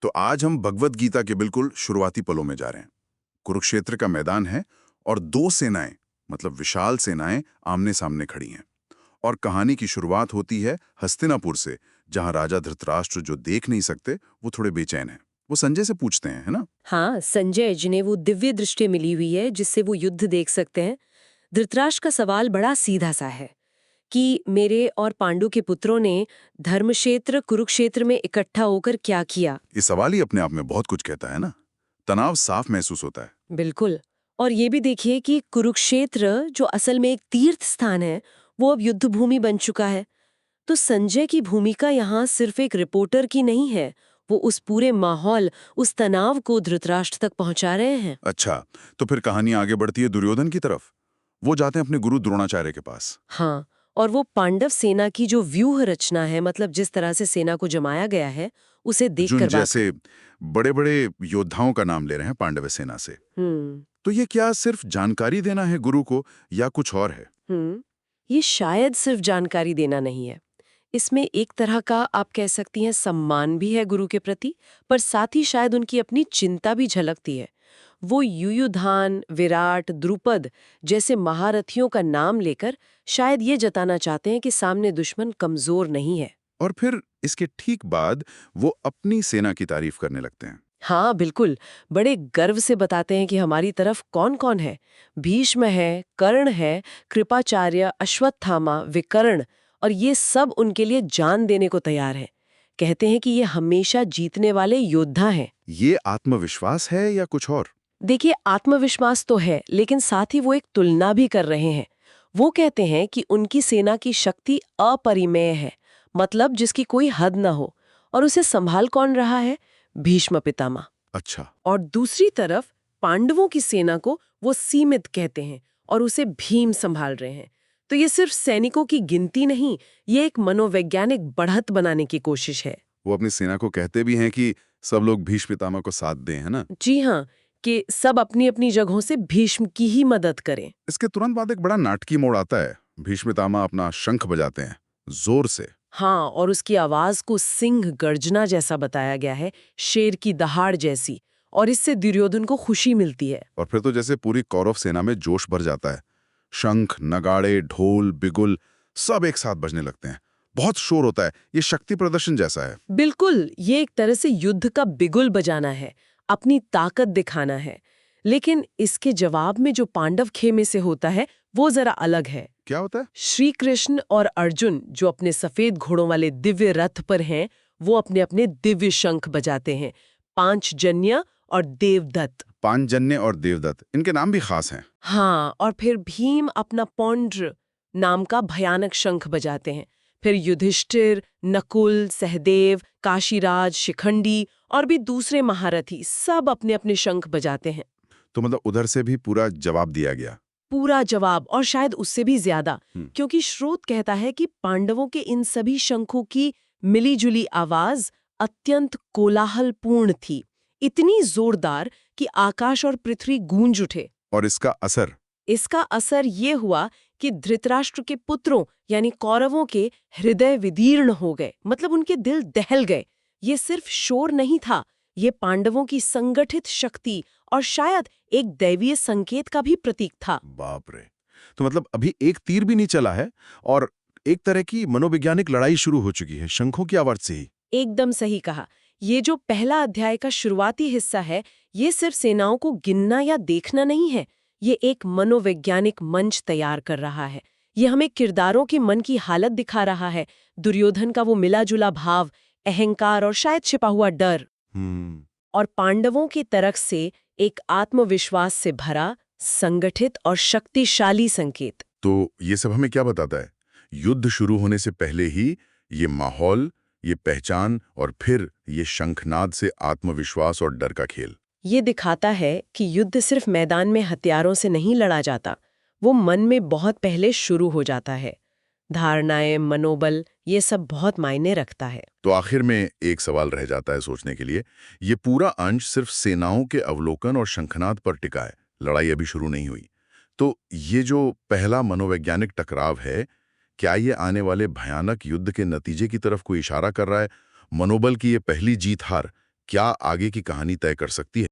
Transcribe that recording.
तो आज हम भगवत गीता के बिल्कुल शुरुआती पलों में जा रहे हैं। कुरुक्षेत्र का मैदान है और दो सेनाएं, मतलब विशाल सेनाएं आमने सामने खड़ी हैं। और कहानी की शुरुआत होती है हस्तिनापुर से, जहां राजा धृतराष्ट्र जो देख नहीं सकते वो थोड़े बेचैन हैं। वो संजय से पूछते हैं, है ना? हाँ, संजय जिन्हें वो दिव्य दृष्टि मिली हुई है जिससे वो युद्ध देख सकते हैं। धृतराष्ट्र का सवाल बड़ा सीधा सा है कि मेरे और पांडु के पुत्रों ने धर्मक्षेत्र कुरुक्षेत्र में इकट्ठा होकर क्या किया। ये सवाल ही अपने आप में बहुत कुछ कहता है ना। तनाव साफ महसूस होता है। बिल्कुल। और ये भी देखिए कि कुरुक्षेत्र जो असल में एक तीर्थ स्थान है, वो अब युद्ध भूमि बन चुका है। तो संजय की भूमिका यहाँ सिर्फ एक रिपोर्टर की नहीं है, वो उस पूरे माहौल, उस तनाव को धृतराष्ट्र तक पहुंचा रहे हैं। अच्छा, तो फिर कहानी आगे बढ़ती है दुर्योधन की तरफ। वो जाते हैं अपने गुरु द्रोणाचार्य के पास। हाँ, और वो पांडव सेना की जो व्यूह रचना है, मतलब जिस तरह से सेना को जमाया गया है, उसे अर्जुन देखकर बात। जैसे बड़े बड़े योद्धाओं का नाम ले रहे हैं पांडव सेना से। हम्म। तो ये क्या सिर्फ जानकारी देना है गुरु को, या कुछ और है? ये शायद सिर्फ जानकारी देना नहीं है। इसमें एक तरह का आप कह सकती हैं सम्मान भी है गुरु के प्रति, पर साथ ही शायद उनकी अपनी चिंता भी झलकती है। वो युयुधान, विराट, द्रुपद जैसे महारथियों का नाम लेकर शायद ये जताना चाहते हैं कि सामने दुश्मन कमजोर नहीं है। और फिर इसके ठीक बाद वो अपनी सेना की तारीफ करने लगते हैं। हाँ बिल्कुल, बड़े गर्व से बताते हैं कि हमारी तरफ कौन कौन है। भीष्म है, कर्ण है, कृपाचार्य, अश्वत्थामा, विकर्ण, और ये सब उनके लिए जान देने को तैयार हैं। कहते हैं कि ये हमेशा जीतने वाले योद्धा हैं। ये आत्मविश्वास है या कुछ और? देखिए, आत्मविश्वास तो है, लेकिन साथ ही वो एक तुलना भी कर रहे हैं। वो कहते हैं कि उनकी सेना की शक्ति अपरिमेय है, मतलब जिसकी कोई हद न हो। और उसे संभाल कौन रहा है? भीष्म पितामह। अच्छा। और दूसरी तरफ पांडवों की सेना को वो सीमित कहते हैं और उसे भीम संभाल रहे हैं। तो ये सिर्फ सैनिकों की गिनती नहीं, ये एक मनोवैज्ञानिक बढ़त बनाने की कोशिश है। वो अपनी सेना को कहते भी हैं कि सब लोग भीष्म पितामह को साथ दें, है ना? जी हाँ, कि सब अपनी अपनी जगहों से भीष्म की ही मदद करें। इसके तुरंत बाद एक बड़ा नाटकीय मोड़ आता है। भीष्म पितामह अपना शंख बजाते हैं जोर से। हाँ, और उसकी आवाज को सिंह गर्जना जैसा बताया गया है, शेर की दहाड़ जैसी। और इससे दुर्योधन को खुशी मिलती है। और फिर तो जैसे पूरी कौरव सेना में जोश भर जाता है। शंख, नगाड़े, ढोल, बिगुल सब एक साथ बजने लगते हैं। बहुत शोर होता है। ये शक्ति प्रदर्शन जैसा है। बिल्कुल, ये एक तरह से युद्ध का बिगुल बजाना है, अपनी ताकत दिखाना है। लेकिन इसके जवाब में जो पांडव खेमे से होता है, वो जरा अलग है। क्या होता है? श्री कृष्ण और अर्जुन जो अपने सफेद घोड़ों वाले दिव्य रथ पर हैं, वो अपने अपने दिव्य शंख बजाते हैं। पांचजन्य और देवदत्त। पांचजन्य और देवदत्त, इनके नाम भी खास हैं। हाँ, और फिर भीम अपना पौंड्र नाम का भयानक शंख बजाते हैं। फिर युधिष्ठिर, नकुल, सहदेव, काशीराज, शिखंडी और भी दूसरे महारथी सब अपने अपने शंख बजाते हैं। तो मतलब उधर से भी पूरा जवाब दिया गया। पूरा जवाब, और शायद उससे भी ज्यादा, हम्म। क्योंकि स्रोत कहता है कि पांडवों के इन सभी शंखों की मिलीजुली आवाज अत्यंत कोलाहलपूर्ण थी, इतनी जोरदार कि आकाश और पृथ्वी गूंज उठे। और इसका असर ये हुआ कि धृतराष्ट्र के पुत्रों यानी कौरवों के हृदय विदीर्ण हो गए, मतलब उनके दिल दहल गए। ये सिर्फ शोर नहीं था, ये पांडवों की संगठित शक्ति और शायद एक दैवीय संकेत का भी प्रतीक था। बाप रे। तो मतलब अभी एक तीर भी नहीं चला है और एक तरह की मनोवैज्ञानिक लड़ाई शुरू हो चुकी है शंखों की आवाज से ही। एकदम सही कहा। ये जो पहला अध्याय का शुरुआती हिस्सा है, ये सिर्फ सेनाओं को गिनना या देखना नहीं है, ये एक मनोवैज्ञानिक मंच तैयार कर रहा है। ये हमें किरदारों के मन की हालत दिखा रहा है, दुर्योधन का वो मिला-जुला भाव, अहंकार और शायद छिपा हुआ डर, और पांडवों की तरफ से एक आत्मविश्वास से भरा, संगठित और शक्तिशाली संकेत। तो ये सब हमें क्या बताता है? युद्ध शुरू होने से पहले ही ये माहौल, ये पहचान और फिर ये शंखनाद से आत्मविश्वास और डर का खेल। ये दिखाता है कि युद्ध सिर्फ मैदान में हथियारों से नहीं लड़ा जाता, वो मन में बहुत पहले शुरू हो जाता है। धारणाएं, मनोबल, ये सब बहुत मायने रखता है। तो आखिर में एक सवाल रह जाता है सोचने के लिए। ये पूरा अंश सिर्फ सेनाओं के अवलोकन और शंखनाद पर टिका है। लड़ाई अभी शुरू नहीं हुई। तो ये जो पहला मनोवैज्ञानिक टकराव है, क्या ये आने वाले भयानक युद्ध के नतीजे की तरफ कोई इशारा कर रहा है? मनोबल की ये पहली जीत हार क्या आगे की कहानी तय कर सकती है।